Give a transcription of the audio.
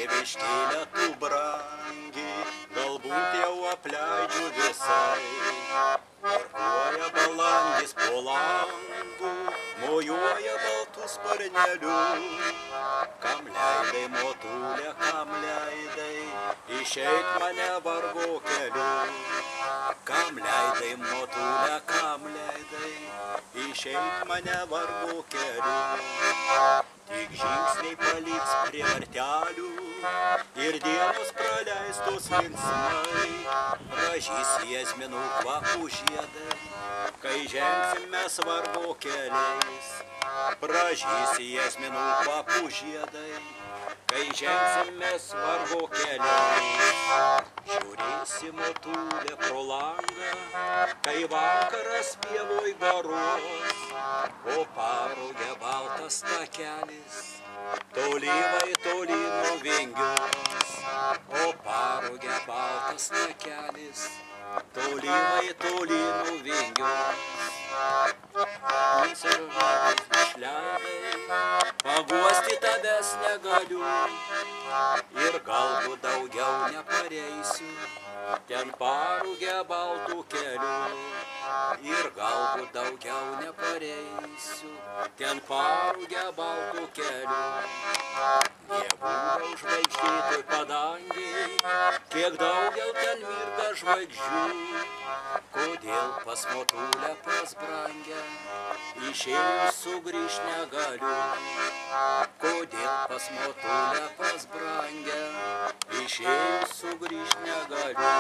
tėviškėlė tu brangi, galbūt jau apleidžiu visai. Parkuoja balandis po langu, mojuoja baltų sparneliu. Kam leidai, motulė, kam leidai, išeit mane vargo keliu. Kam leidai, motulė, kam leidai, išeit mane vargo keliu. Tik žingsniai paliks prie vartelių ir dienos praleistos linksmai. Ražys jazminų kvapų žiedai, kai žengsim mes vargo keliais. Pražys jazminų kvapų žiedai, kai žengsim mes vargo keliais. Žiūrėsi, motulė, pro langą, kai vakaras pievoj garuos, o parugė baltas takelis, tolymai toli nuo vingios. O parugė baltas takelis, tolymai toli nuo vingios. Išleidai, paguosti tavęs negaliu, ir galbūt daugiau nepareisiu ten parugę baltų keliu. Ir galbūt daugiau nepareisiu ten parugę baltų keliu. Dievų žvaigždėtoj padangiai, kiek daugel ten mirga žvaigždžių. Kodėl pas motulę, pas brangę, išėjus sugrįžt negaliu? Kodėl pas motulę, pas brangę, išėjus sugrįžt negaliu?